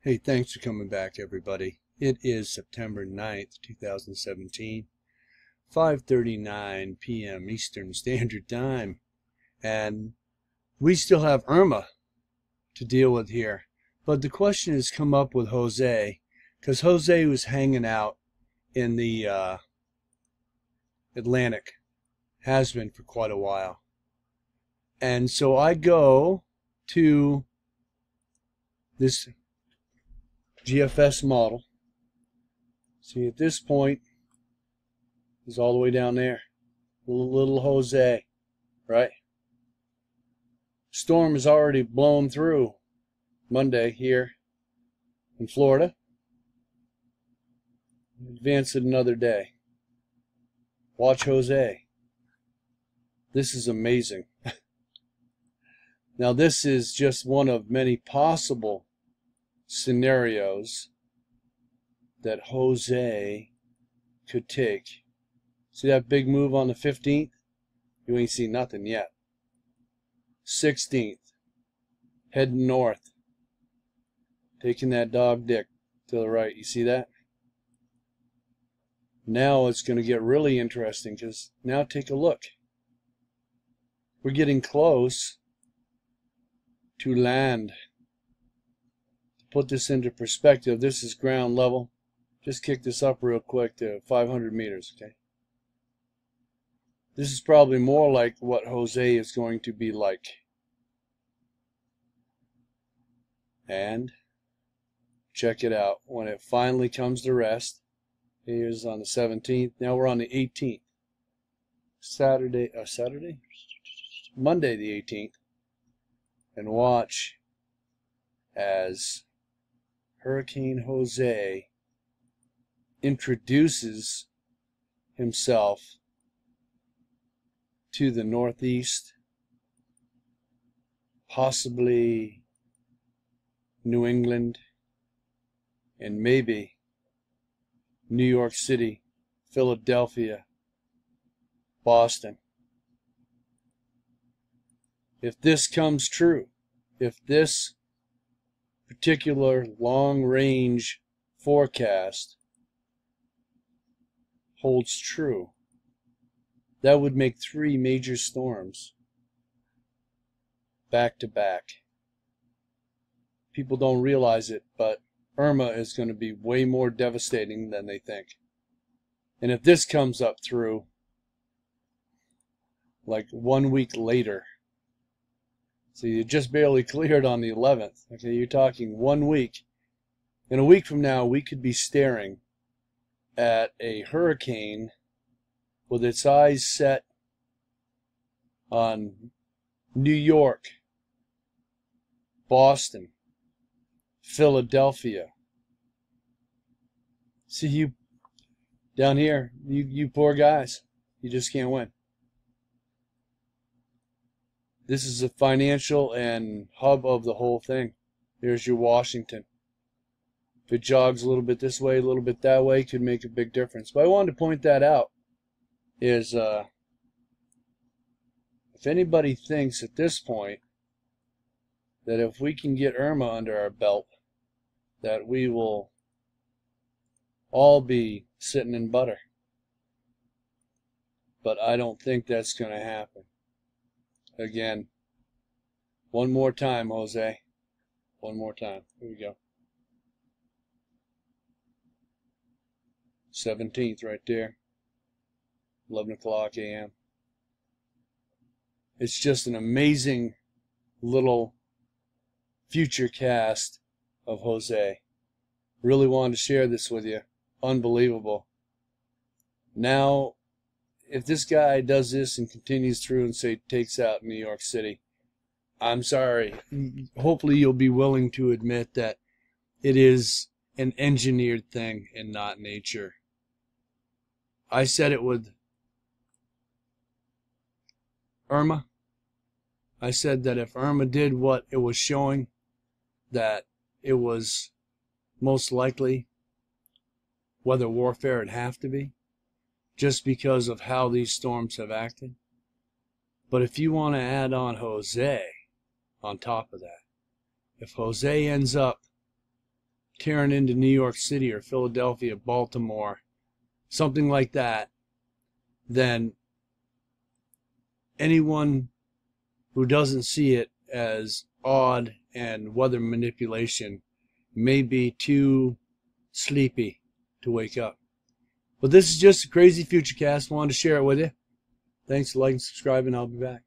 Hey, thanks for coming back, everybody. It is September 9th, 2017, 5:39 p.m. Eastern Standard Time, and we still have Irma to deal with here. But the question has come up with Jose, because Jose was hanging out in the Atlantic, has been for quite a while. And so I go to this GFS model. See, at this point is all the way down there. Little Jose, right? Storm is already blown through Monday here in Florida. Advance it another day. Watch Jose. This is amazing. Now, this is just one of many possible scenarios that Jose could take. See that big move on the 15th? You ain't seen nothing yet. 16th, heading north, taking that dog dick to the right. You see that? Now it's going to get really interesting, because now take a look. We're getting close to land. To put this into perspective, this is ground level. Just kick this up real quick to 500 meters, okay? This is probably more like what Jose is going to be like. And check it out. When it finally comes to rest, here's on the 17th. Now we're on the 18th. Monday the 18th. And watch as Hurricane Jose introduces himself to the northeast, possibly New England, and maybe New York City, Philadelphia, Boston. If this comes true, if this particular long-range forecast holds true, that would make 3 major storms back to back. People don't realize it, but Irma is going to be way more devastating than they think. And if this comes up through like 1 week later, so you just barely cleared on the 11th, okay, you're talking 1 week. In a week from now, we could be staring at a hurricane with its eyes set on New York, Boston, Philadelphia. See, you down here, you poor guys, you just can't win. This is a financial and hub of the whole thing. Here's your Washington. If it jogs a little bit this way, a little bit that way, could make a big difference. But I wanted to point that out. Is if anybody thinks at this point that if we can get Irma under our belt, that we will all be sitting in butter. But I don't think that's going to happen. Again, one more time, Jose. One more time. Here we go. 17th right there. 11 o'clock a.m. It's just an amazing little future cast of Jose. Really wanted to share this with you. Unbelievable. Now, if this guy does this and continues through and say takes out New York City, I'm sorry. Hopefully you'll be willing to admit that it is an engineered thing and not nature. I said it with Irma. I said that if Irma did what it was showing, that it was most likely weather warfare it'd have to be, just because of how these storms have acted. But if you want to add on Jose on top of that, if Jose ends up tearing into New York City or Philadelphia, Baltimore, something like that, then anyone who doesn't see it as odd and weather manipulation may be too sleepy to wake up. But this is just a crazy futurecast. Wanted to share it with you. Thanks for liking, subscribing. I'll be back.